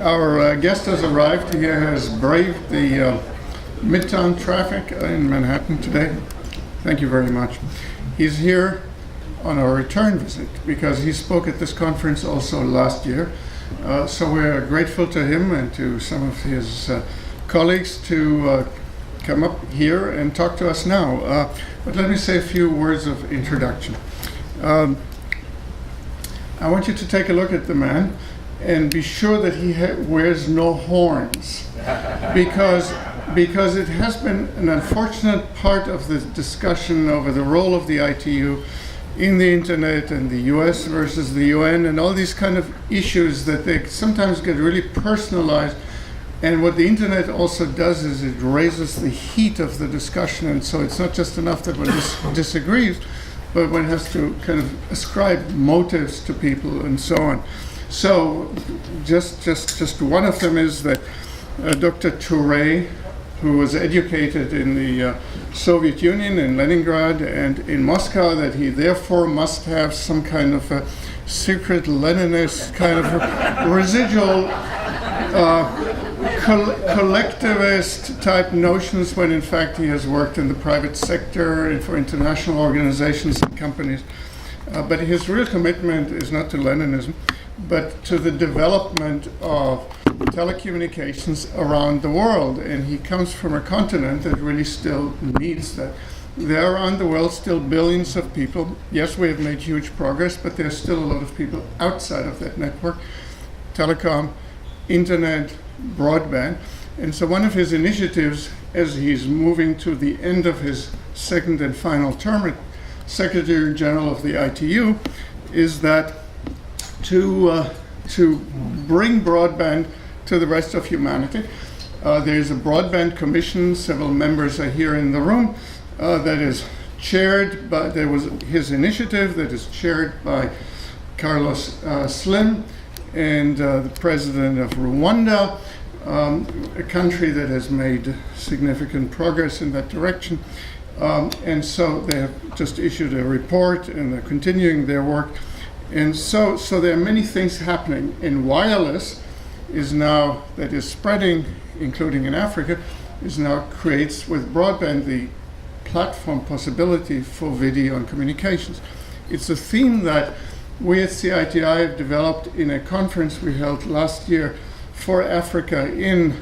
Our guest has arrived. He has braved the midtown traffic in Manhattan today. Thank you very much. He's here on a return visit because he spoke at this conference also last year. So we're grateful to him and to some of his colleagues to come up here and talk to us now. But let me say a few words of introduction. I want you to take a look at the man and be sure that he wears no horns, because it has been an unfortunate part of the discussion over the role of the ITU in the internet and the US versus the UN and all these kind of issues that they sometimes get really personalized. And what the internet also does is it raises the heat of the discussion, and so it's not just enough that one disagrees, but one has to kind of ascribe motives to people and so on. So just one of them is that Dr. Touré, who was educated in the Soviet Union, in Leningrad and in Moscow, that he therefore must have some kind of a secret Leninist kind of residual collectivist type notions, when in fact he has worked in the private sector and for international organizations and companies. But his real commitment is not to Leninism, but to the development of telecommunications around the world. And he comes from a continent that really still needs that. There are around the world still billions of people. Yes, we have made huge progress, but there's still a lot of people outside of that network. Telecom, internet, broadband. And so one of his initiatives, as he's moving to the end of his second and final term as Secretary General of the ITU, is that to bring broadband to the rest of humanity. There's a broadband commission, several members are here in the room, that is chaired by, there was his initiative that is chaired by Carlos Slim, and the president of Rwanda, a country that has made significant progress in that direction. And so they have just issued a report and they're continuing their work. And so there are many things happening. And wireless is now, that is spreading, including in Africa, is now creates with broadband the platform possibility for video and communications. It's a theme that we at CITI have developed in a conference we held last year for Africa in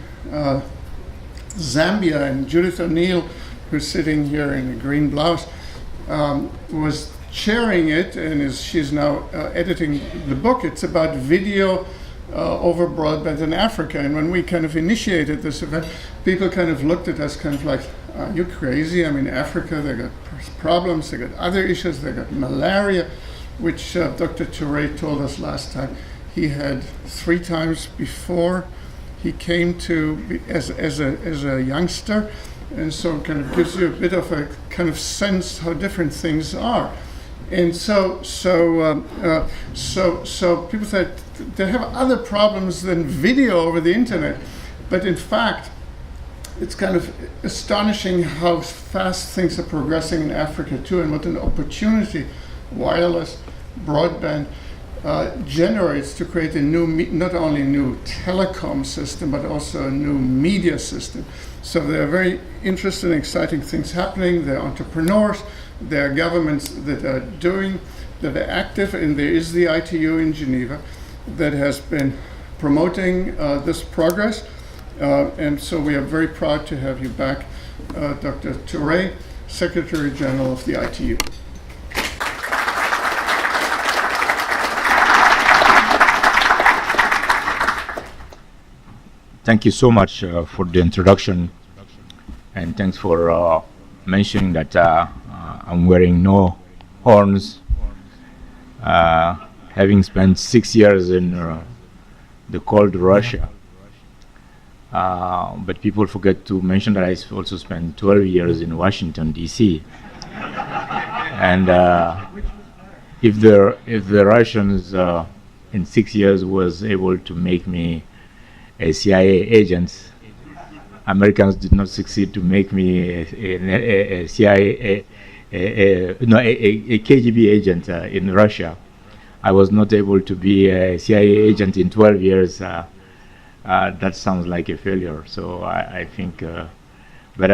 Zambia, and Judith O'Neill, who's sitting here in a green blouse, was chairing it, and she's now editing the book. It's about video over broadband in Africa. And when we kind of initiated this event, people kind of looked at us kind of like, are you crazy? I mean, Africa, they got problems, they got other issues, they got malaria, which Dr. Touré told us last time he had 3 times before he came to as a youngster. And so it kind of gives you a bit of a kind of sense how different things are. And so people said they have other problems than video over the internet. But in fact, it's kind of astonishing how fast things are progressing in Africa too, and what an opportunity wireless broadband generates to create a new, not only a new telecom system, but also a new media system. So there are very interesting, exciting things happening. There are entrepreneurs, there are governments that are active, and there is the ITU in Geneva that has been promoting this progress. And so we are very proud to have you back, Dr. Touré, Secretary General of the ITU. Thank you so much for the introduction, and thanks for mentioning that I'm wearing no horns, having spent 6 years in the cold Russia. But people forget to mention that I also spent 12 years in Washington, D.C. And if the Russians in 6 years was able to make me a CIA agent, Americans did not succeed to make me a CIA, a KGB agent in Russia. I was not able to be a CIA agent in 12 years that sounds like a failure. So I think, but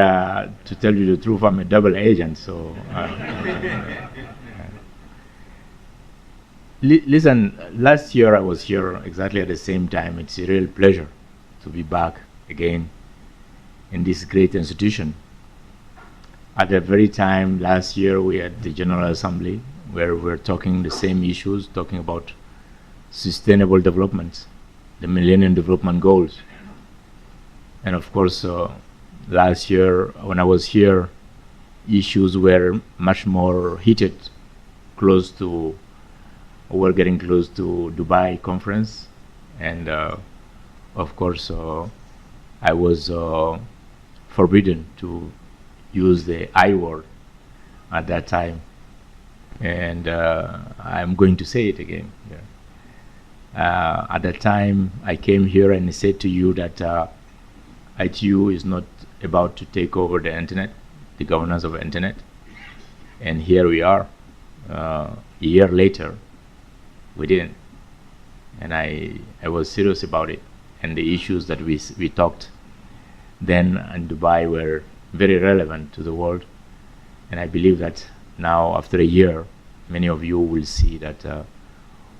to tell you the truth, I'm a double agent. So listen, last year I was here exactly at the same time. It's a real pleasure to be back again in this great institution. At the very time last year we had the General Assembly where we're talking the same issues, talking about sustainable development, the Millennium Development Goals. And of course, last year when I was here, issues were much more heated, we're getting close to Dubai conference. And of course, I was forbidden to use the I word at that time. And I'm going to say it again. Yeah. At that time, I came here and said to you that ITU is not about to take over the internet, the governance of the internet. And here we are. A year later, we didn't. And I was serious about it. And the issues that we talked then in Dubai were very relevant to the world. And I believe that now, after a year, many of you will see that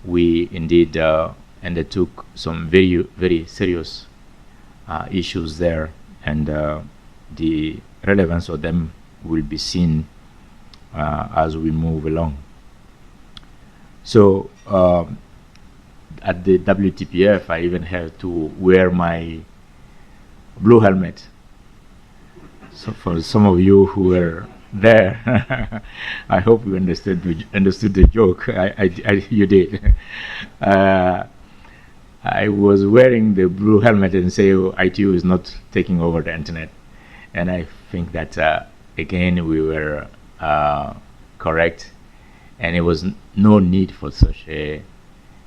we indeed undertook some very, very serious issues there, and the relevance of them will be seen as we move along. So at the WTPF, I even had to wear my blue helmet. So for some of you who were there, I hope you understood the joke. You did. I was wearing the blue helmet and say, oh, ITU is not taking over the internet. And I think that, again, we were correct. And it was no need for such a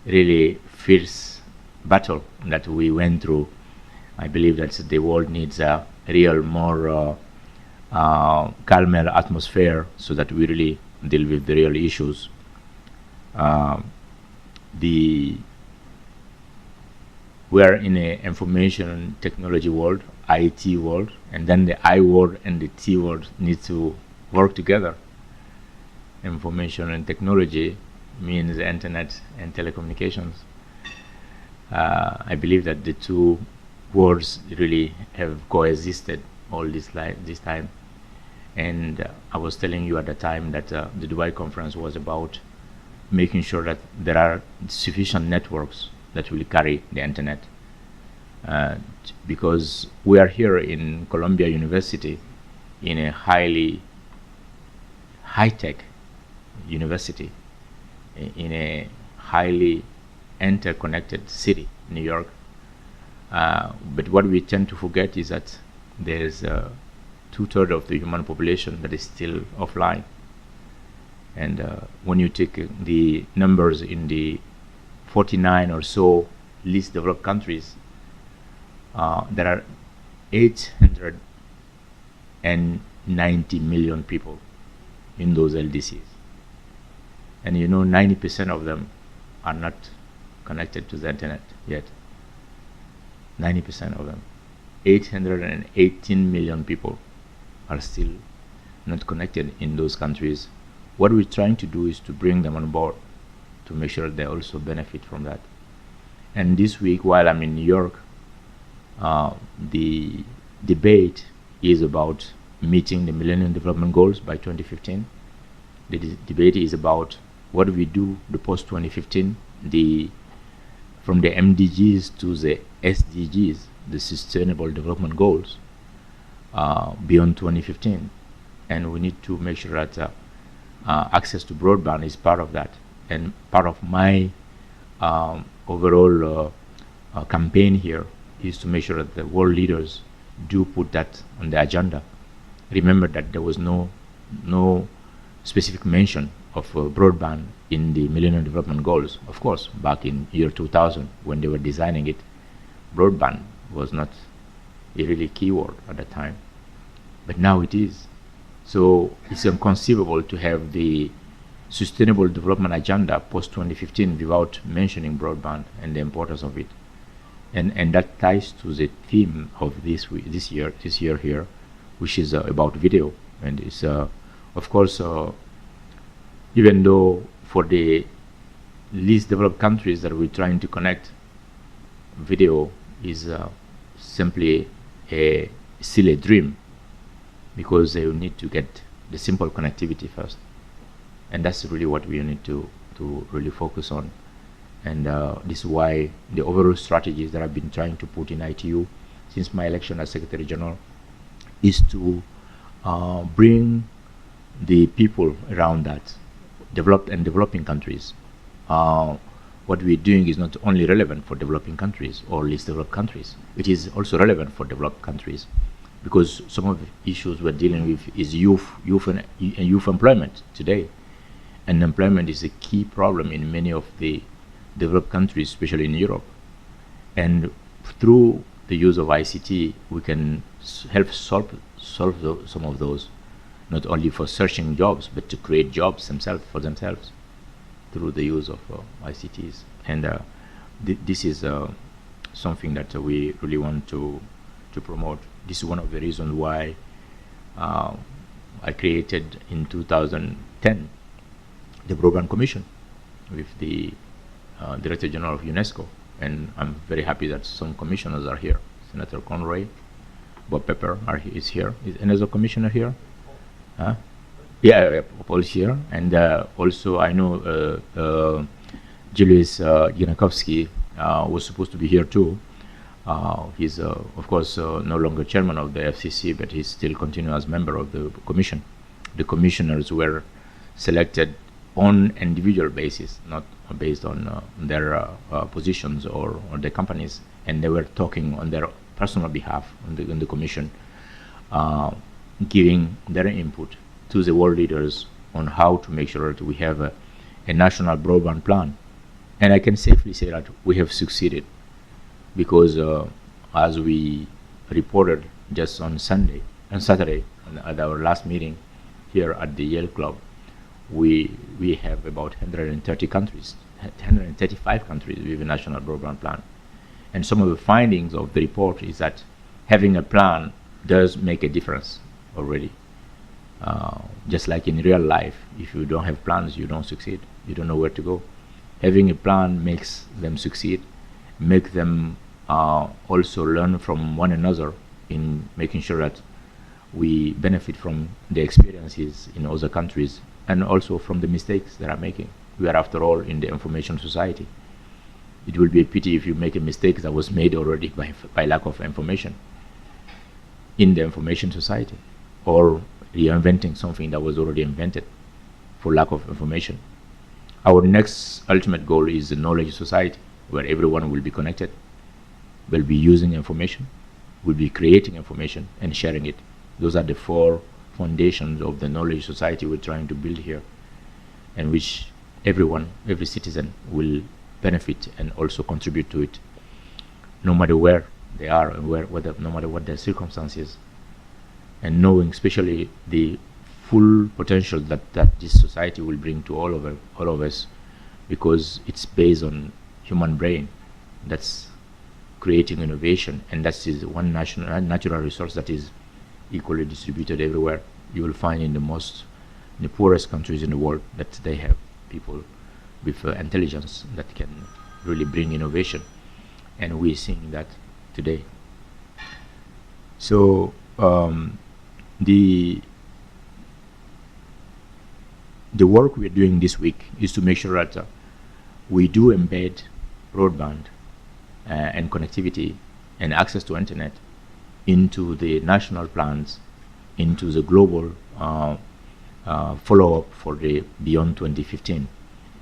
really fierce battle that we went through. I believe that the world needs a real more calmer atmosphere so that we really deal with the real issues. We are in an information technology world, IT world, and then the I word and the T word need to work together. Information and technology means the internet and telecommunications. I believe that the two words really have coexisted all this time. And I was telling you at the time that the Dubai conference was about making sure that there are sufficient networks that will carry the internet. Because we are here in Columbia University, in a highly high-tech university, in a highly interconnected city, New York. But what we tend to forget is that there's 2/3 of the human population that is still offline. And when you take the numbers in the 49 or so least developed countries, there are 890 million people in those LDCs. And 90% of them are not connected to the internet yet. 90% of them. 818 million people are still not connected in those countries. What we're trying to do is to bring them on board to make sure they also benefit from that. And this week, while I'm in New York, the debate is about meeting the Millennium Development Goals by 2015. The debate is about what do we do the post-2015, from the MDGs to the SDGs, the Sustainable Development Goals, beyond 2015. And we need to make sure that access to broadband is part of that. And part of my overall campaign here is to make sure that the world leaders do put that on the agenda. Remember that there was no specific mention of broadband in the Millennium Development Goals. Of course, back in year 2000, when they were designing it, broadband was not a really keyword at the time. But now it is. So it's inconceivable to have the Sustainable Development Agenda post-2015 without mentioning broadband and the importance of it. And that ties to the theme of this year here, which is about video. And it's of course, even though for the least developed countries that we're trying to connect, video is simply still a dream, because they will need to get the simple connectivity first, and that's really what we need to really focus on. And this is why the overall strategies that I've been trying to put in ITU since my election as Secretary General is to bring the people around that, developed and developing countries. What we're doing is not only relevant for developing countries or least developed countries, it is also relevant for developed countries, because some of the issues we're dealing with is youth employment today. And employment is a key problem in many of the developed countries, especially in Europe. And through the use of ICT, we can help solve some of those, not only for searching jobs, but to create jobs for themselves through the use of ICTs. And this is something that we really want to promote. This is one of the reasons why I created in 2010 the Broadband Commission with the Director General of UNESCO, and I'm very happy that some commissioners are here. Senator Conroy, Bob Pepper is here. Is another commissioner here? Huh? Yeah, Paul's here, and also I know Julius Yanakowski was supposed to be here too. He's of course no longer chairman of the FCC, but he's still continuing as member of the commission. The commissioners were selected on individual basis, not based on their positions or their companies, and they were talking on their personal behalf on the commission, giving their input to the world leaders on how to make sure that we have a national broadband plan. And I can safely say that we have succeeded, because as we reported just on Saturday at our last meeting here at the Yale Club, we have about 135 countries with a national broadband plan. And some of the findings of the report is that having a plan does make a difference already. Just like in real life, if you don't have plans, you don't succeed. You don't know where to go. Having a plan makes them succeed, make them also learn from one another in making sure that we benefit from the experiences in other countries, and also from the mistakes that are making. We are, after all, in the information society. It will be a pity if you make a mistake that was made already by lack of information in the information society, or reinventing something that was already invented for lack of information. Our next ultimate goal is the knowledge society, where everyone will be connected, will be using information, will be creating information and sharing it. Those are the four foundations of the knowledge society we're trying to build here, and which everyone, every citizen will benefit and also contribute to it, no matter where they are and no matter what their circumstances, and knowing especially the full potential that this society will bring to all of us, because it's based on human brain that's creating innovation, and that is one natural resource that is equally distributed everywhere. You will find in the poorest countries in the world that they have people with intelligence that can really bring innovation, and we're seeing that today. So the work we're doing this week is to make sure that we do embed broadband and connectivity and access to internet into the national plans, into the global follow-up for the beyond 2015.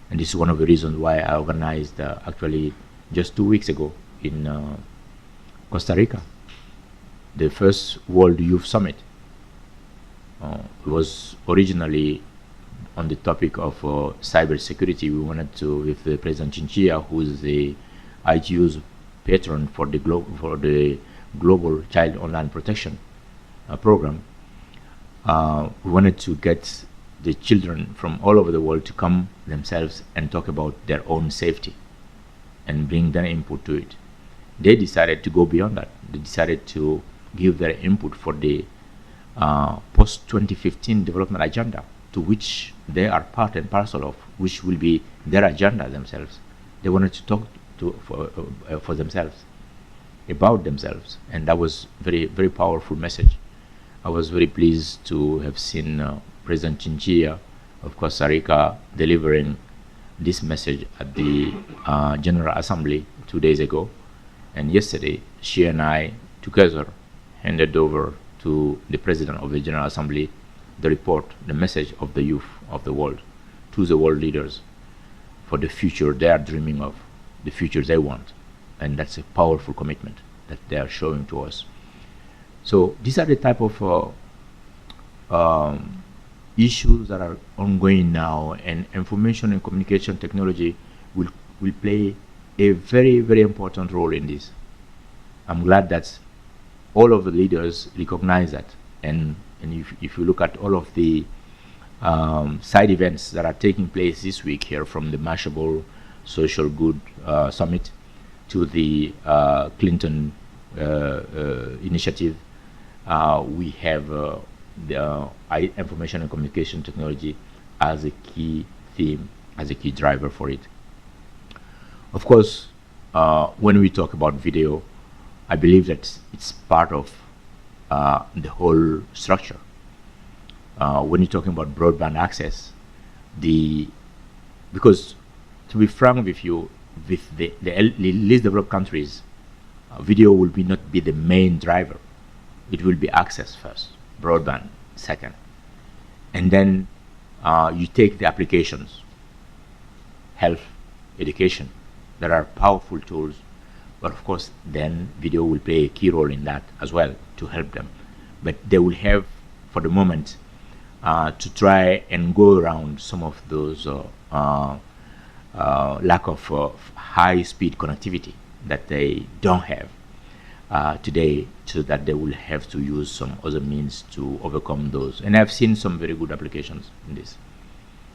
And this is one of the reasons why I organized actually just 2 weeks ago in Costa Rica the first World Youth Summit. It was originally on the topic of cybersecurity. We wanted to, with the President Chinchilla, who is the ITU's patron for the Global Child Online Protection program, we wanted to get the children from all over the world to come themselves and talk about their own safety and bring their input to it. they decided to go beyond that. They decided to give their input for the post-2015 development agenda, to which they are part and parcel of, which will be their agenda themselves. They wanted to talk for themselves, about themselves, and that was very powerful message. I was very pleased to have seen President Chinchilla of Costa Rica delivering this message at the General Assembly 2 days ago, and yesterday she and I together handed over to the President of the General Assembly the report, the message of the youth of the world, to the world leaders, for the future they are dreaming of, the future they want. And that's a powerful commitment that they are showing to us. So these are the type of issues that are ongoing now, and information and communication technology will play a very important role in this. I'm glad that all of the leaders recognize that, and if you look at all of the side events that are taking place this week here, from the Mashable Social Good Summit to the Clinton initiative, we have the information and communication technology as a key theme, as a key driver for it. Of course, when we talk about video, I believe that it's part of the whole structure. When you're talking about broadband access, because to be frank with you, with the least developed countries, video will not be the main driver. It will be access first, broadband second, and then you take the applications, health, education, that are powerful tools, but of course then video will play a key role in that as well to help them. But they will have, for the moment, to try and go around some of those lack of high-speed connectivity that they don't have today, so that they will have to use some other means to overcome those. And I've seen some very good applications in this.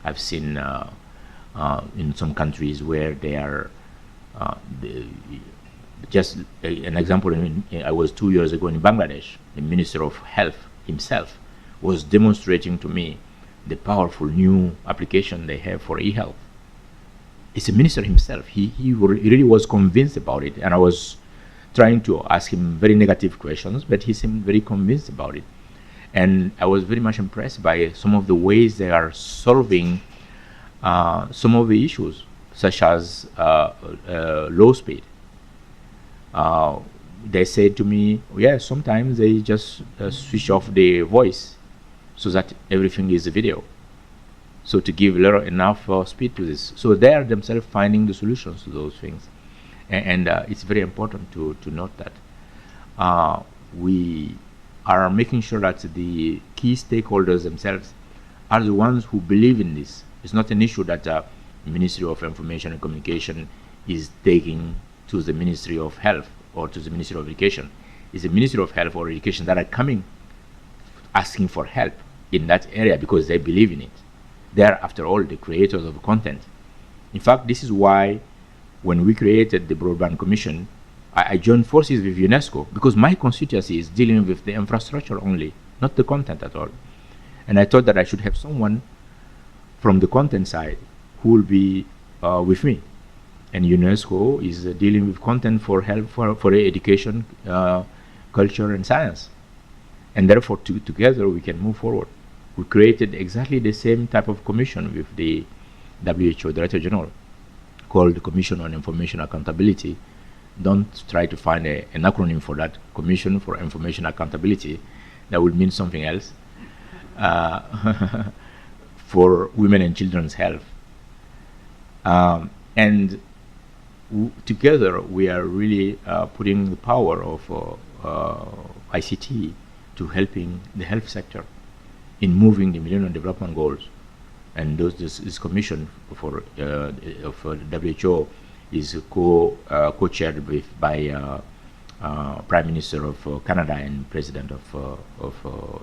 I've seen in some countries where they are just an example. I was 2 years ago in Bangladesh. The Minister of Health himself was demonstrating to me the powerful new application they have for e-health. It's a minister himself. He really was convinced about it, and I was trying to ask him very negative questions, but he seemed very convinced about it. And I was very much impressed by some of the ways they are solving some of the issues, such as low speed. They said to me, yeah, sometimes they just switch off the voice so that everything is video. So to give enough speed to this. So they are themselves finding the solutions to those things. And it's very important to note that. We are making sure that the key stakeholders themselves are the ones who believe in this. It's not an issue that the Ministry of Information and Communication is taking to the Ministry of Health or to the Ministry of Education. It's the Ministry of Health or Education that are coming asking for help in that area because they believe in it. They are, after all, the creators of content. In fact, this is why when we created the Broadband Commission, I joined forces with UNESCO, because my constituency is dealing with the infrastructure only, not the content at all. And I thought that I should have someone from the content side who will be with me. And UNESCO is dealing with content for health, for education, culture, and science. And therefore, together we can move forward. We created exactly the same type of commission with the WHO Director General, called the Commission on Information Accountability. Don't try to find an acronym for that. Commission for Information Accountability. That would mean something else. For women and children's health. And together we are really putting the power of ICT to helping the health sector in moving the Millennium Development Goals. And this commission for of WHO is co-chaired by Prime Minister of Canada and President of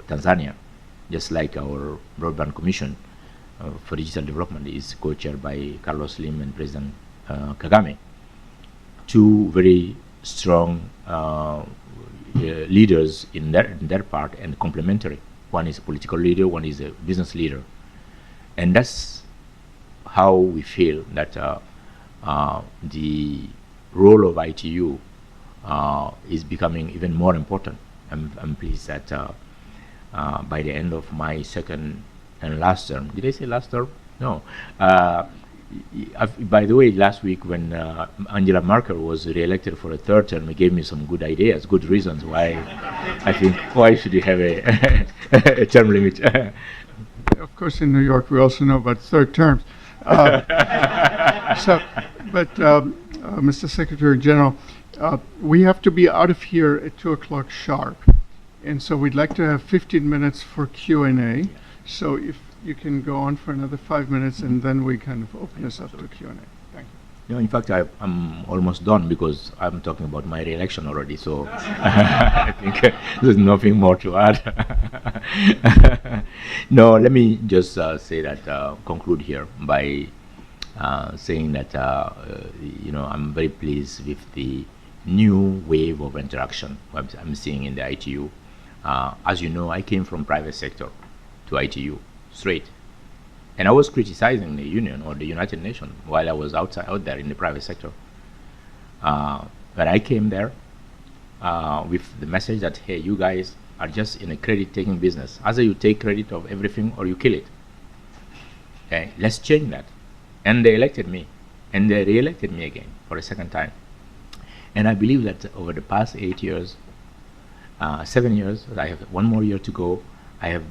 Tanzania, just like our Broadband Commission for Digital Development is co-chaired by Carlos Slim and President Kagame. Two very strong leaders in their part and complementary. One is a political leader, one is a business leader. And that's how we feel that the role of ITU is becoming even more important. I'm pleased that by the end of my second and last term, did I say last term? No. By the way, last week when Angela Merkel was re-elected for a third term, it gave me some good ideas, good reasons why I think why should you have a term limit. Of course, in New York, we also know about third terms. Mr. Secretary General, we have to be out of here at 2 o'clock sharp. And so we'd like to have 15 minutes for Q&A. So if you can go on for another 5 minutes, and then we kind of open this up to Q&A. Thank you. In fact, I'm almost done because I'm talking about my re-election already. So I think there's nothing more to add. No, let me just say that, conclude here by saying that, I'm very pleased with the new wave of interaction I'm seeing in the ITU. As you know, I came from private sector to ITU straight. And I was criticizing the Union or the United Nations while I was out there in the private sector. But I came there with the message that, hey, you guys are just in a credit-taking business. Either you take credit of everything or you kill it. Okay, let's change that. And they elected me. And they re-elected me again for a second time. And I believe that over the past 8 years, 7 years, I have 1 more year to go, I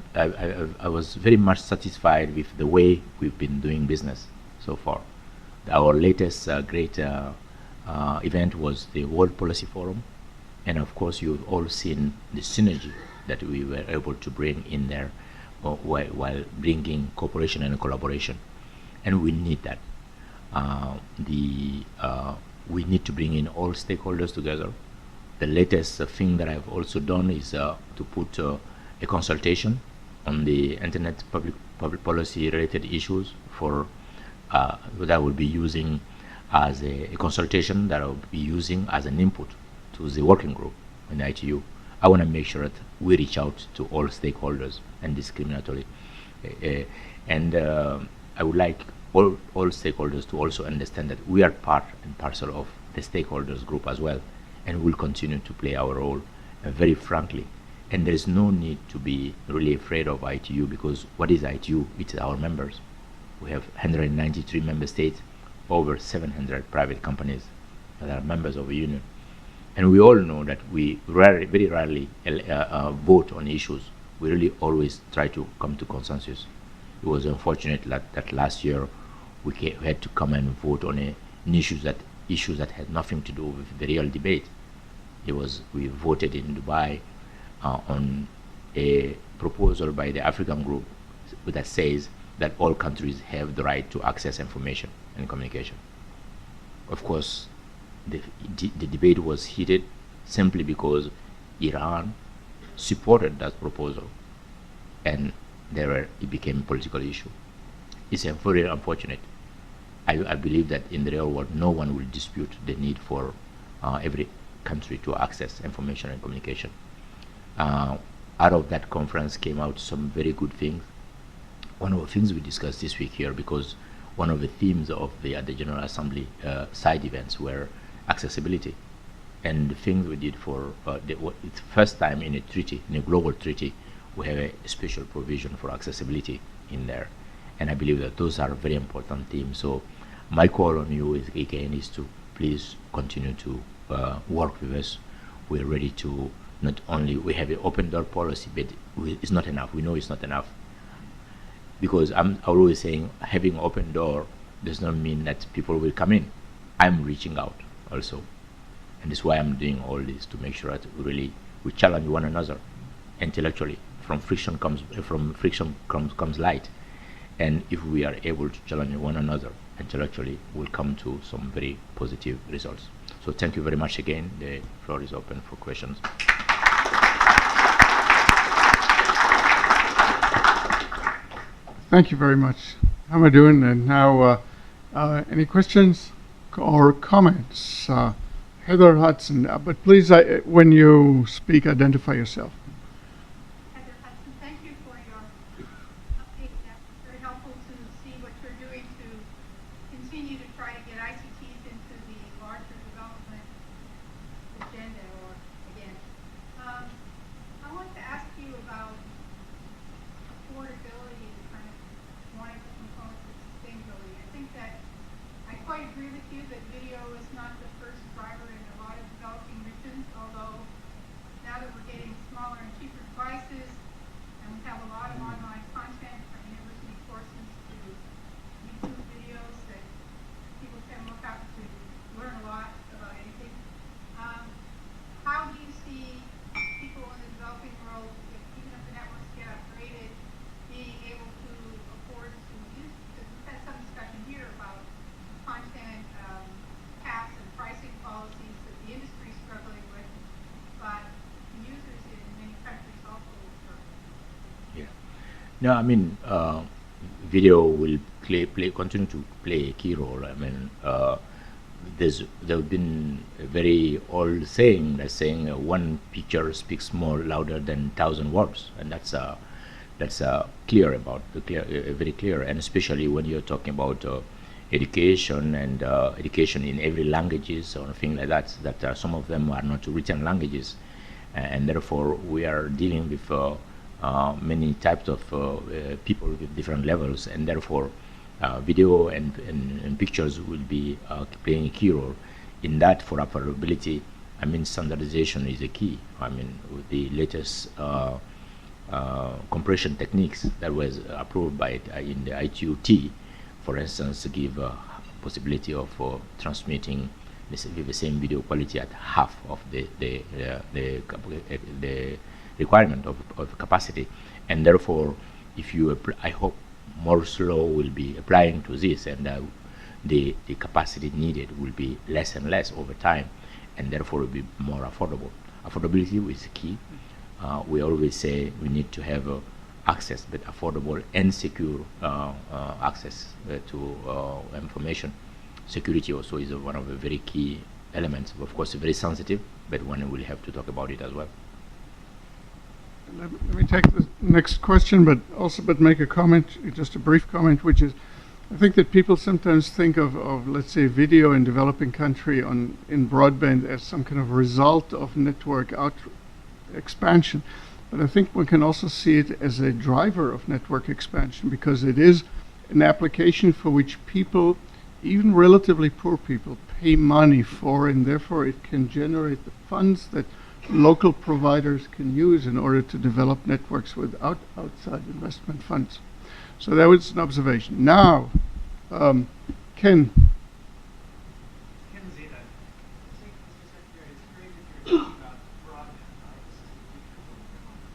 was very much satisfied with the way we've been doing business so far. Our latest great event was the World Policy Forum. And of course, you've all seen the synergy that we were able to bring in there while bringing cooperation and collaboration. And we need that. We need to bring in all stakeholders together. The latest thing that I've also done is to put a consultation on the internet public policy related issues for that I will be using as a consultation that I will be using as an input to the working group in the ITU. I want to make sure that we reach out to all stakeholders indiscriminately. I would like all stakeholders to also understand that we are part and parcel of the stakeholders group as well, and we'll continue to play our role very frankly. And there is no need to be really afraid of ITU, because what is ITU? It's our members. We have 193 member states, over 700 private companies that are members of the union. And we all know that we very rarely vote on issues. We really always try to come to consensus. It was unfortunate that last year we had to come and vote on issues that had nothing to do with the real debate. We voted in Dubai on a proposal by the African group that says that all countries have the right to access information and communication. Of course, the debate was heated simply because Iran supported that proposal, and it became a political issue. It's very unfortunate. I believe that in the real world, no one will dispute the need for every country to access information and communication. Out of that conference came out some very good things. One of the things we discussed this week here, because one of the themes of the General Assembly side events were accessibility. And the things we did for it's the first time in a global treaty, we have a special provision for accessibility in there. And I believe that those are very important themes. So my call on you is to please continue to work with us. We're ready to not only, we have an open door policy, but it's not enough. We know it's not enough. Because I'm always saying having an open door does not mean that people will come in. I'm reaching out also. And that's why I'm doing all this, to make sure that we challenge one another intellectually. From friction comes light. And if we are able to challenge one another intellectually, we'll come to some very positive results. So thank you very much again. The floor is open for questions. Thank you very much, Hamadoun. And now, any questions or comments? Heather Hudson, but please, when you speak, identify yourself. Heather Hudson, thank you for your update. That's very helpful to see what you're doing to continue to try to get ICTs into the larger development agenda or agenda. I want to ask you about affordability and kind of one of the components of sustainability. I think that I quite agree with you that video is not the first driver in a lot of developing regions, although now that we're getting smaller and cheaper devices, and we have a lot of online content from university courses to YouTube videos that people can look up to learn a lot about anything. How do you see people in the developing world, even if the networks get upgraded, being able to afford to use? Because we've had some discussion here about content caps and pricing policies that the industry is struggling with, but users in many countries also struggle. Yeah. No, I mean, video will continue to play a key role. I mean, there have been a very old saying that's saying one picture speaks more louder than 1,000 words, and that's clear about very clear, and especially when you're talking about education and education in every languages or things like that. Some of them are not written languages, and therefore we are dealing with many types of people with different levels, and therefore video and pictures will be playing a key role in that. For affordability, I mean, standardization is a key. I mean, with the latest compression techniques that was approved by in the ITUT, for instance, to give a possibility of transmitting the same video quality at half of the requirement of capacity, and therefore, if you I hope more slow will be applying to this, and the capacity needed will be less and less over time, and therefore will be more affordable. Affordability is key. We always say we need to have access, but affordable and secure access to information. Security also is one of the very key elements. Of course, very sensitive, but one will have to talk about it as well. Let me take the next question, but make a comment, just a brief comment, which is, I think that people sometimes think of let's say, video in developing country in broadband as some kind of result of network expansion. But I think one can also see it as a driver of network expansion, because it is an application for which people, even relatively poor people, pay money for, and therefore it can generate the funds that local providers can use in order to develop networks without outside investment funds. So that was an observation. Now, Ken. Ken Zeta, Mr. Secretary, it's great that you're talking about broadband, right? This is the future of broadband.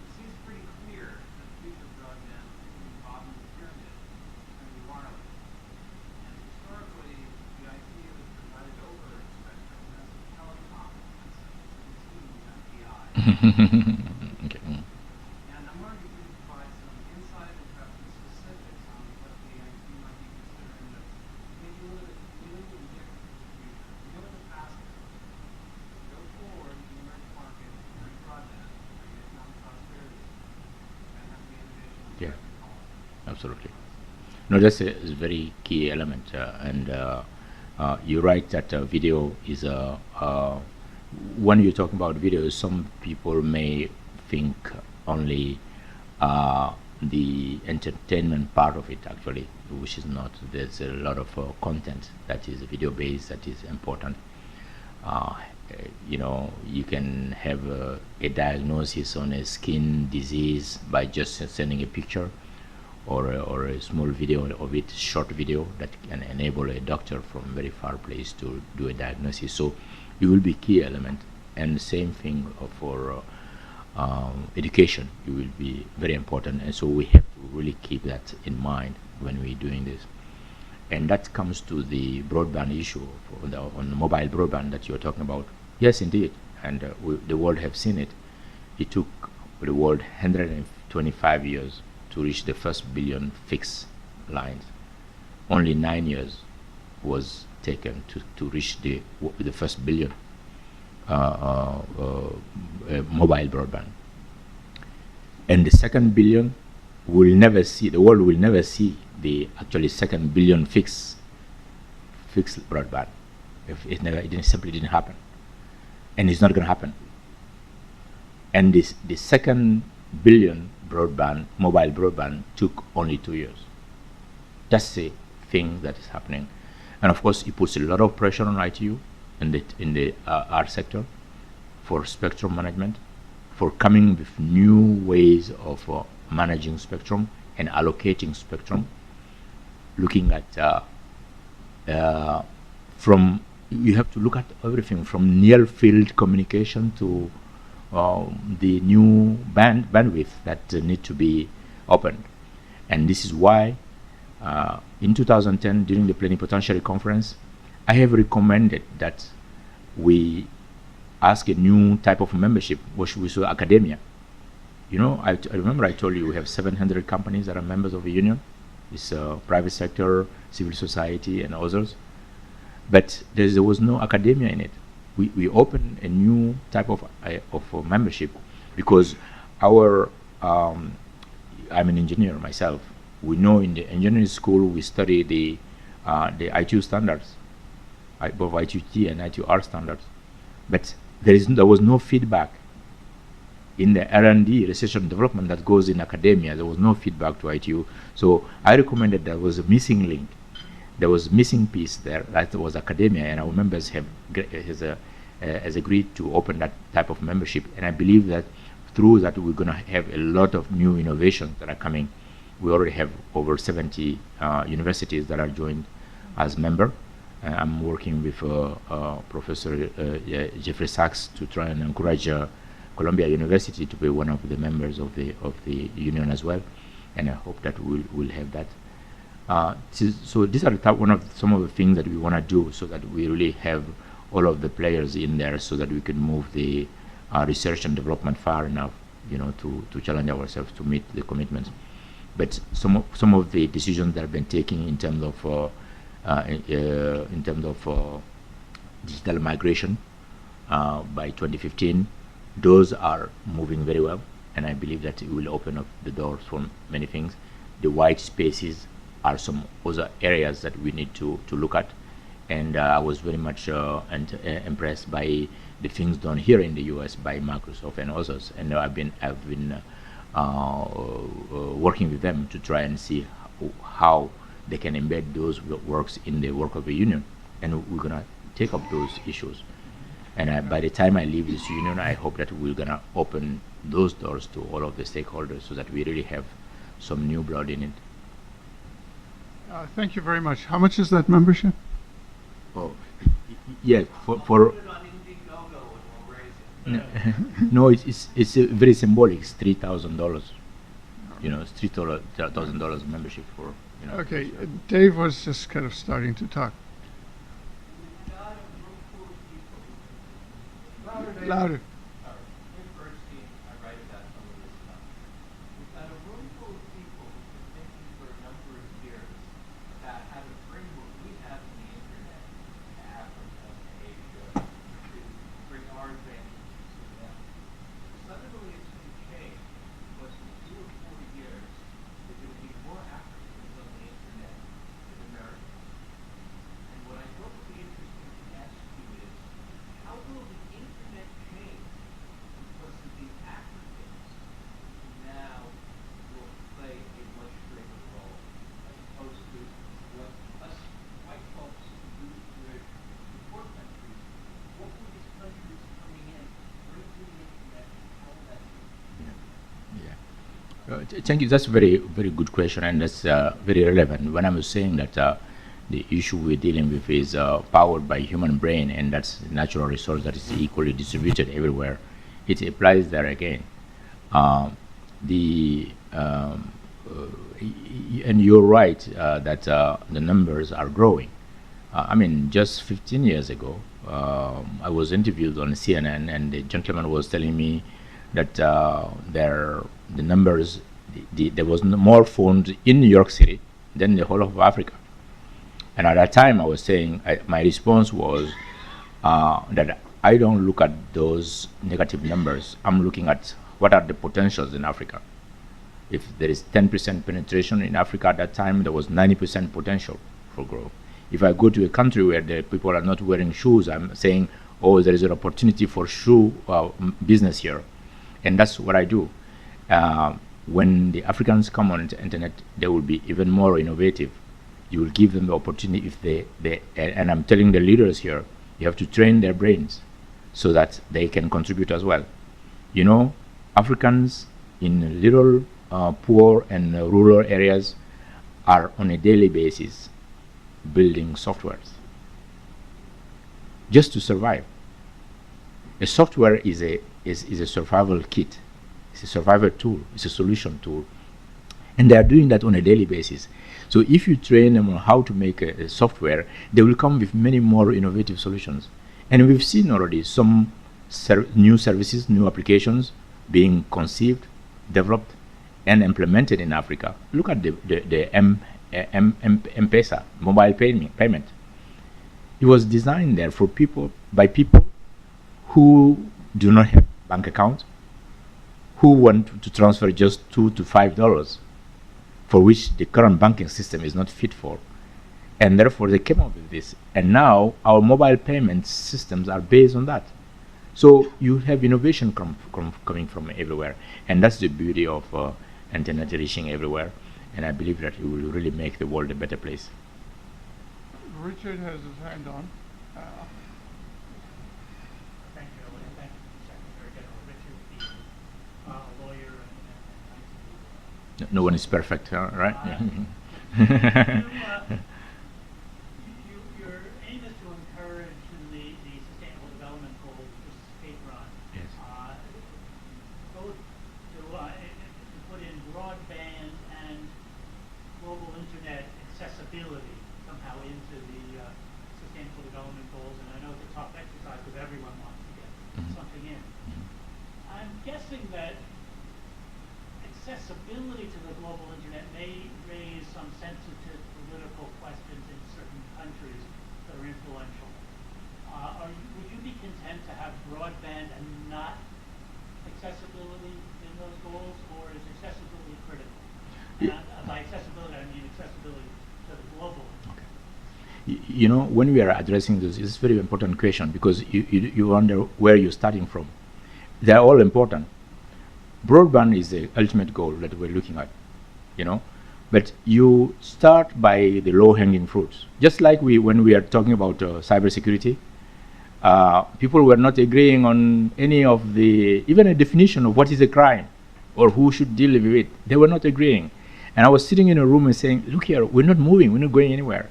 It seems pretty clear that the future of broadband is going to be bottom of the pyramid. It's going to be wireless. And historically, the idea was provided over spectrum as a telecom Okay. And I'm wondering if you could provide some insight and perhaps some specifics on what the IT might be considering that maybe a little bit different in the future. We know what the past is. Go forward in the emerging market, bring broadband, bring economic prosperity, and have the innovation on Yeah. spectrum policy. Absolutely. No, that's a very key element, and you're right that video is when you're talking about video, some people may think only the entertainment part of it, actually, which is not. There's a lot of content that is video based that is important. You know, you can have a diagnosis on a skin disease by just sending a picture or a small video of it, short video that can enable a doctor from very far place to do a diagnosis. So it will be key element, and the same thing for education. It will be very important, and so we have to really keep that in mind when we're doing this. And that comes to the broadband issue on the mobile broadband that you're talking about. Yes, indeed, and the world have seen it. It took the world 125 years to reach the first billion fixed lines. Only 9 years was taken to reach the first billion mobile broadband. And the second billion will never see, the world will never see the actually second billion fixed broadband. If it never, it simply didn't happen. And it's not going to happen. And the second billion broadband, mobile broadband, took only 2 years. That's the thing that is happening. And of course, it puts a lot of pressure on ITU in the art sector for spectrum management, for coming with new ways of managing spectrum and allocating spectrum, looking at from, you have to look at everything from near field communication to the new bandwidth that need to be opened. And this is why in 2010, during the Plenipotentiary Conference, I have recommended that we ask a new type of membership, which we saw academia. You know, I remember I told you we have 700 companies that are members of the union. It's private sector, civil society, and others. But there was no academia in it. We opened a new type of membership because our, I'm an engineer myself. We know in the engineering school we study the ITU standards, both ITU-T and ITU-R standards. But there was no feedback in the R&D, research and development, that goes in academia. There was no feedback to ITU. So I recommended there was a missing link. There was a missing piece there. That was academia, and our members has agreed to open that type of membership. And I believe that through that we're going to have a lot of new innovations that are coming. We already have over 70 universities that are joined as member. I'm working with Professor Jeffrey Sachs to try and encourage Columbia University to be one of the members of the union as well, and I hope that we'll have that. So these are some of the things that we want to do, so that we really have all of the players in there, so that we can move the research and development far enough, you know, to challenge ourselves to meet the commitments. But some of the decisions that have been taken in terms of digital migration by 2015, those are moving very well, and I believe that it will open up the doors for many things. The white spaces are some other areas that we need to look at, and I was very much impressed by the things done here in the US by Microsoft and others, and I've been working with them to try and see how they can embed those works in the work of the union, and we're gonna take up those issues. And by the time I leave this union, I hope that we're gonna open those doors to all of the stakeholders, so that we really have some new blood in it. Thank you very much. How much is that membership? Oh, yeah, for no, it's very symbolic. It's $3,000. You know, it's $3,000 membership for. You know, okay, Dave was just kind of starting to talk. Louder. Thank you. That's a very, very good question, and that's very relevant. When I was saying that the issue we're dealing with is powered by human brain, and that's a natural resource that is equally distributed everywhere, it applies there again. And you're right that the numbers are growing. I mean, just 15 years ago, I was interviewed on CNN, and the gentleman was telling me that the numbers, there was more phones in New York City than the whole of Africa. And at that time, I was saying, my response was that I don't look at those negative numbers. I'm looking at what are the potentials in Africa. If there is 10% penetration in Africa at that time, there was 90% potential for growth. If I go to a country where the people are not wearing shoes, I'm saying, oh, there is an opportunity for shoe business here. And that's what I do. When the Africans come on the internet, they will be even more innovative. You will give them the opportunity if they and I'm telling the leaders here, you have to train their brains so that they can contribute as well. You know, Africans in little poor and rural areas are on a daily basis building softwares just to survive. A software is a survival kit. It's a survival tool. It's a solution tool. And they are doing that on a daily basis. So if you train them on how to make a software, they will come with many more innovative solutions. And we've seen already some new services, new applications being conceived, developed, and implemented in Africa. Look at the M-Pesa, mobile payment. It was designed there for people, by people who do not have bank accounts, who want to transfer just $2 to $5, for which the current banking system is not fit for. And therefore they came up with this. And now our mobile payment systems are based on that. So you have innovation coming from everywhere. And that's the beauty of internet reaching everywhere. And I believe that it will really make the world a better place. Richard has his hand on. Thank you, Eli, and thank you, Secretary General Richard, the lawyer and No one is perfect, right? Your aim is to encourage the Sustainable Development Goals to state-run. Yes. Both to put in broadband and global internet accessibility somehow into the Sustainable Development Goals, and I know it's a tough exercise because everyone wants to get something in. I'm guessing that accessibility to the global internet may raise some sensitive political questions in certain countries that are influential. Would you be content to have broadband and not accessibility in those goals, or is accessibility critical? And by accessibility, I mean accessibility to the global internet. You know, when we are addressing this, it's a very important question because you wonder where you're starting from. They are all important. Broadband is the ultimate goal that we're looking at, you know, but you start by the low-hanging fruits. Just like when we are talking about cybersecurity, people were not agreeing on any of even a definition of what is a crime or who should deal with it. They were not agreeing. And I was sitting in a room and saying, look here, we're not moving, we're not going anywhere.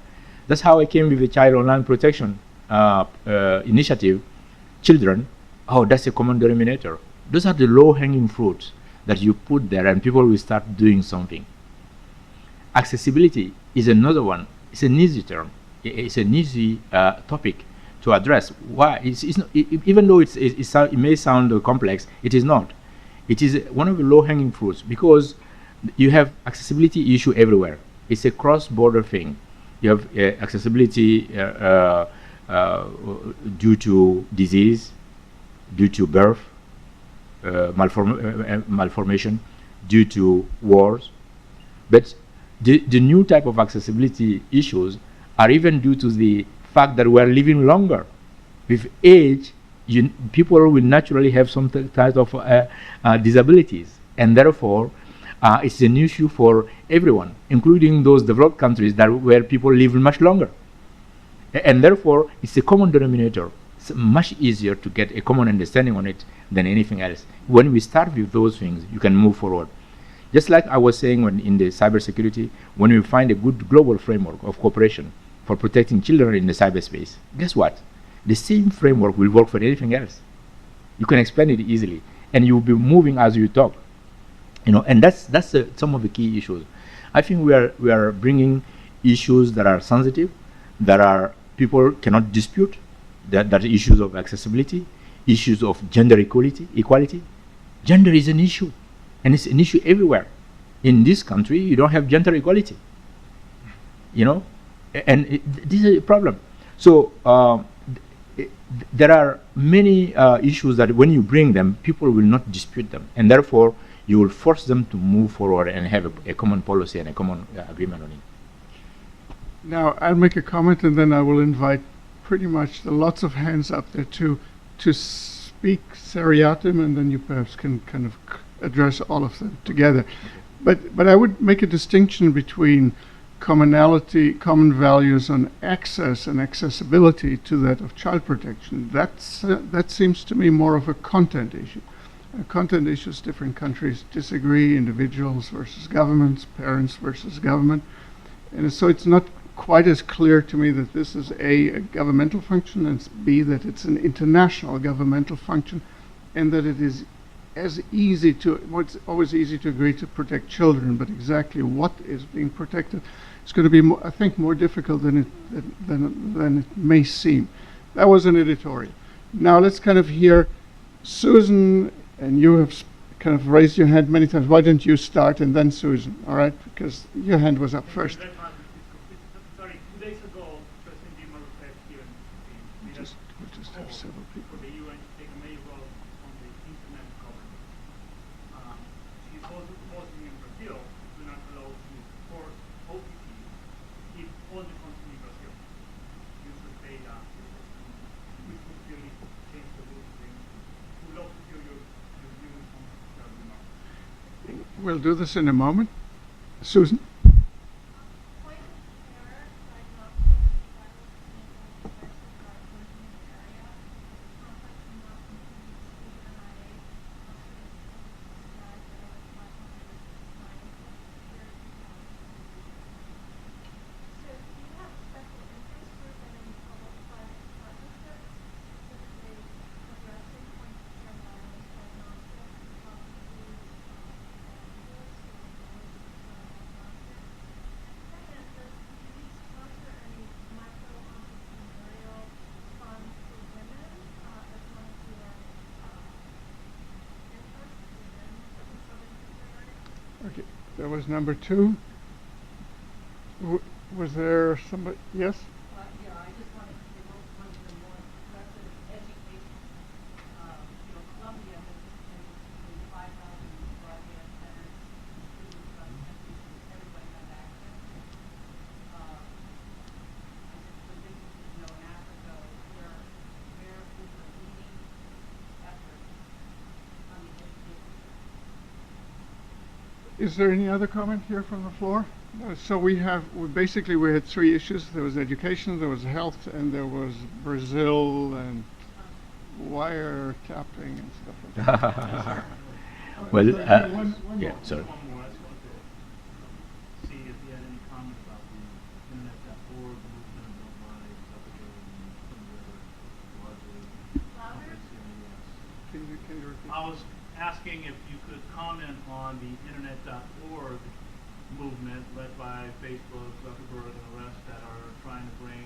That's how I came with the Child Online Protection initiative. Children, oh, that's a common denominator. Those are the low-hanging fruits that you put there and people will start doing something. Accessibility is another one. It's an easy term. It's an easy topic to address. Why? It's not, even though it may sound complex, it is not. It is one of the low-hanging fruits because you have accessibility issue everywhere. It's a cross-border thing. You have accessibility due to disease, due to birth, malformation, due to wars. But the new type of accessibility issues are even due to the fact that we are living longer. With age, people will naturally have some type of disabilities, and therefore it's an issue for everyone, including those developed countries where people live much longer. And therefore, it's a common denominator. It's much easier to get a common understanding on it than anything else. When we start with those things, you can move forward. Just like I was saying in the cybersecurity, when we find a good global framework of cooperation for protecting children in the cyberspace, guess what? The same framework will work for anything else. You can expand it easily, and you'll be moving as you talk. You know, and that's some of the key issues. I think we are bringing issues that are sensitive, that are people cannot dispute, that issues of accessibility, issues of gender equality. Gender is an issue, and it's an issue everywhere. In this country, you don't have gender equality. You know, and this is a problem. So there are many issues that when you bring them, people will not dispute them, and therefore you will force them to move forward and have a common policy and a common agreement on it. Now, I'll make a comment and then I will invite pretty much lots of hands up there to speak seriatim, and then you perhaps can kind of address all of them together. But I would make a distinction between commonality, common values on access and accessibility to that of child protection. That seems to me more of a content issue. Content issues, different countries disagree, individuals versus governments, parents versus government. And so it's not quite as clear to me that this is a governmental function, and B, that it's an international governmental function, and that it is as easy to, well, it's always easy to agree to protect children, but exactly what is being protected is going to be, I think, more difficult than it may seem. That was an editorial. Now let's kind of hear Susan, and you have kind of raised your hand many times. Why don't you start and then Susan, all right? Because your hand was up first. Sorry, 2 days ago, President Dilma Rousseff here We'll just have several people. for the UN to take a major role on the internet governance. She's also proposing in Brazil to not allow to force OTT to keep all the content in Brazil. Use the data, which would really change the rules thing. We'd love to hear your views on that remark. We'll do this in a moment. Susan? Okay, that was number 2. Was there somebody? Yes? Yeah, I just wanted to say one of the more impressive education. Columbia has been 5,000 broadband centers, including some countries where everybody has access. I just would be interested to know in Africa where is the leading effort on the education. Is there any other comment here from the floor? So we had 3 issues. There was education, there was health, and there was Brazil and wiretapping and stuff like that. Well, One yeah, more. sorry. One more, I just wanted to see if you had any comment about the internet.org movement by Salvador and some of the other larger Can you repeat? I was asking if you could comment on the internet.org movement led by Facebook, Zuckerberg, and the rest that are trying to bring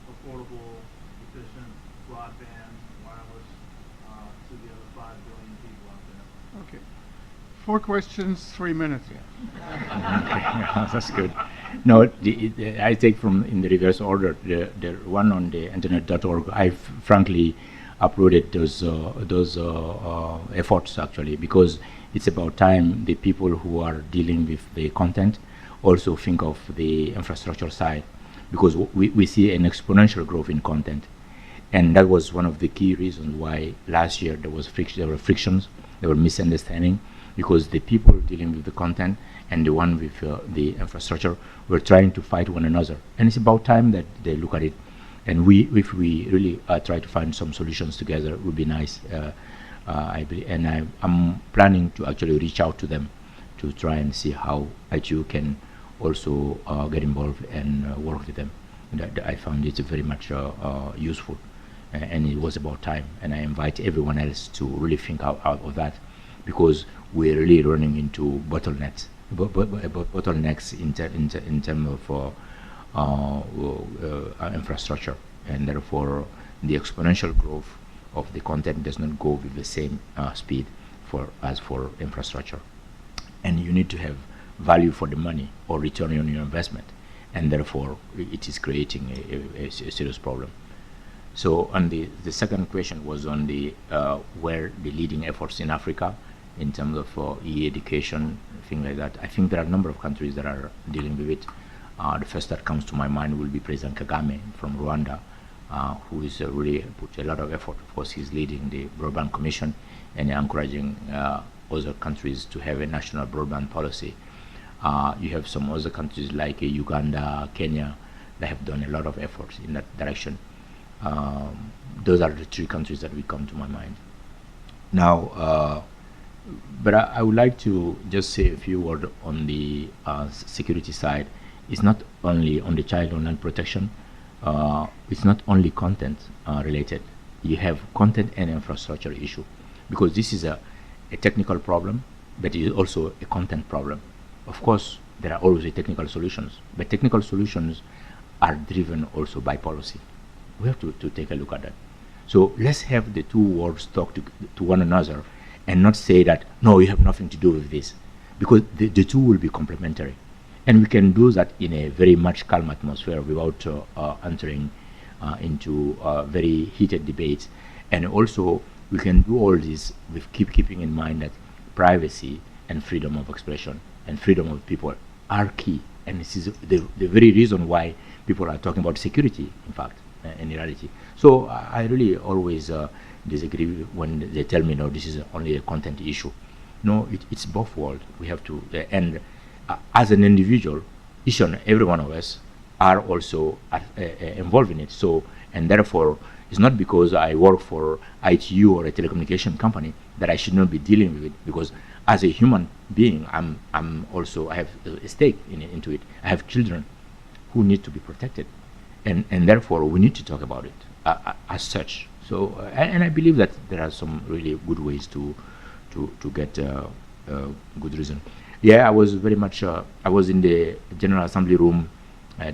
affordable, efficient broadband, wireless to the other 5 billion people out there. Okay. 4 questions, 3 minutes. Okay, that's good. No, I take from in the reverse order. The one on the internet.org, I frankly uploaded those efforts actually, because it's about time the people who are dealing with the content also think of the infrastructure side, because we see an exponential growth in content, and that was one of the key reasons why last year there were frictions, there were misunderstanding, because the people dealing with the content and the one with the infrastructure were trying to fight one another, and it's about time that they look at it. And if we really try to find some solutions together, it would be nice. I'm planning to actually reach out to them to try and see how ITU can also get involved and work with them. And I found it very much useful, and it was about time. And I invite everyone else to really think out of that, because we're really running into bottlenecks in terms of infrastructure, and therefore the exponential growth of the content does not go with the same speed as for infrastructure. And you need to have value for the money or return on your investment. and therefore it is creating a serious problem. So on the second question was on the where the leading efforts in Africa in terms of e-education, things like that. I think there are a number of countries that are dealing with it. The first that comes to my mind will be President Kagame from Rwanda, who is really put a lot of effort. Of course, he's leading the Broadband Commission and encouraging other countries to have a national broadband policy. You have some other countries like Uganda, Kenya, that have done a lot of efforts in that direction. Those are the three countries that will come to my mind. Now, but I would like to just say a few words on the security side. It's not only on the child online protection. It's not only content related. You have content and infrastructure issue, because this is a technical problem, but it is also a content problem. Of course, there are always technical solutions, but technical solutions are driven also by policy. We have to take a look at that. So let's have the two worlds talk to one another and not say that, no, you have nothing to do with this, because the two will be complementary. And we can do that in a very much calm atmosphere without entering into very heated debates. And also, we can do all this with keeping in mind that privacy and freedom of expression and freedom of people are key. And this is the very reason why people are talking about security, in fact, in reality. So I really always disagree when they tell me, no, this is only a content issue. No, it's both worlds. We have to, and as an individual, each and every one of us are also involved in it. So, and therefore, it's not because I work for ITU or a telecommunication company that I should not be dealing with it, because as a human being, I'm also, I have a stake into it. I have children who need to be protected, and therefore we need to talk about it as such. So, and I believe that there are some really good ways to get good reason. Yeah, I was very much. I was in the General Assembly room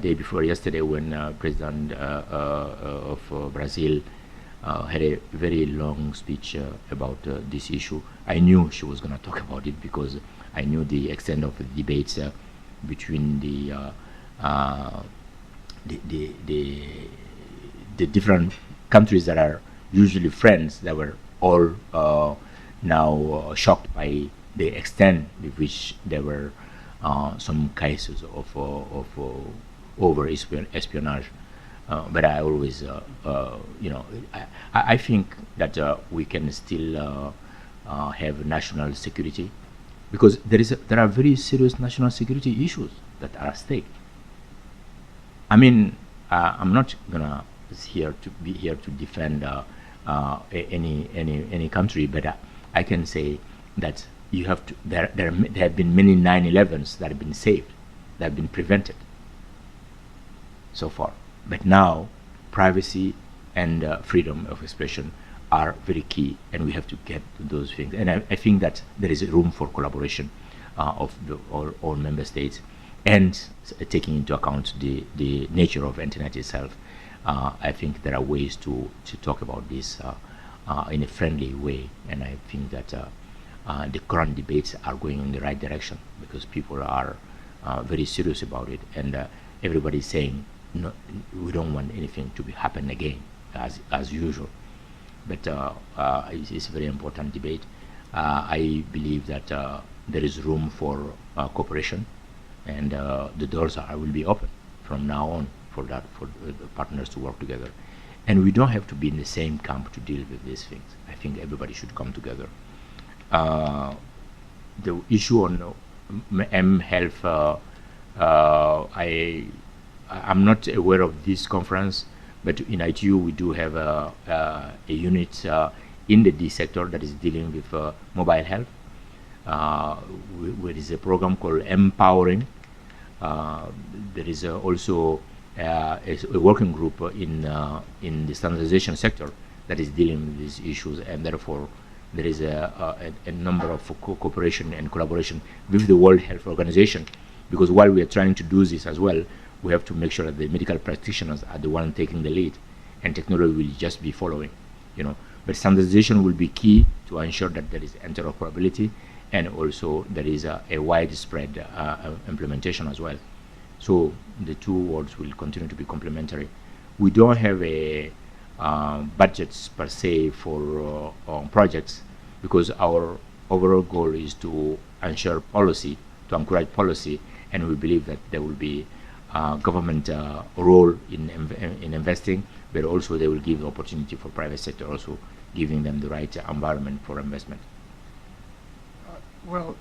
day before yesterday when President of Brazil had a very long speech about this issue. I knew she was going to talk about it because I knew the extent of the debates between the different countries that are usually friends, that were all now shocked by the extent with which there were some cases of over espionage. But I always, I think that we can still have national security, because there are very serious national security issues that are at stake. I mean, I'm not gonna be here to defend any country, but I can say that you have to. There have been many 9/11s that have been saved, that have been prevented so far. But now, privacy and freedom of expression are very key, and we have to get to those things. And I think that there is room for collaboration of all member states, and taking into account the nature of internet itself. I think there are ways to talk about this in a friendly way, and I think that the current debates are going in the right direction, because people are very serious about it, and everybody is saying, no, we don't want anything to happen again as usual. But it's a very important debate. I believe that there is room for cooperation, and the doors will be open from now on for the partners to work together. And we don't have to be in the same camp to deal with these things. I think everybody should come together. The issue on mHealth, I'm not aware of this conference, but in ITU we do have a unit in the D sector that is dealing with mobile health. There is a program called Empowering. There is also a working group in the standardization sector that is dealing with these issues, and therefore there is a number of cooperation and collaboration with the World Health Organization, because while we are trying to do this as well, we have to make sure that the medical practitioners are the one taking the lead, and technology will just be following, But standardization will be key to ensure that there is interoperability, and also there is a widespread implementation as well. So the two worlds will continue to be complementary. We don't have a budgets per se for projects, because our overall goal is to ensure policy, to encourage policy, and we believe that there will be government role in investing, but also they will give the opportunity for private sector, also giving them the right environment for investment. Well,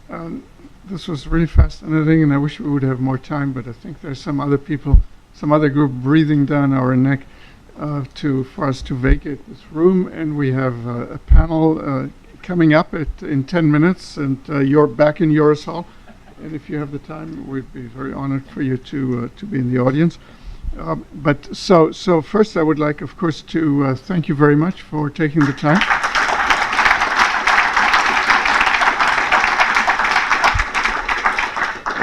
this was really fascinating, and I wish we would have more time, but I think there's some other people, some other group breathing down our neck for us to vacate this room, and we have a panel coming up in 10 minutes, and you're back in Yoris Hall, and if you have the time, we'd be very honored for you to be in the audience. But first I would like, of course, to thank you very much for taking the time.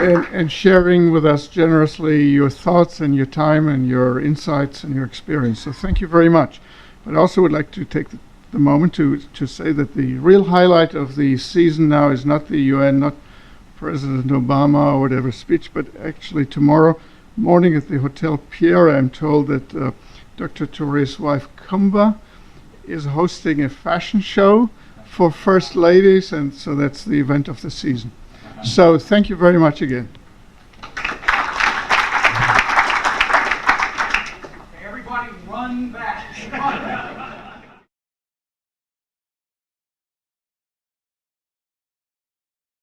And sharing with us generously your thoughts and your time and your insights and your experience. So thank you very much. But I also would like to take the moment to say that the real highlight of the season now is not the UN, not President Obama or whatever speech, but actually tomorrow morning at the Hotel Pierre, I'm told that Dr. Touré's wife, Kumba, is hosting a fashion show for first ladies, and so that's the event of the season. So thank you very much again.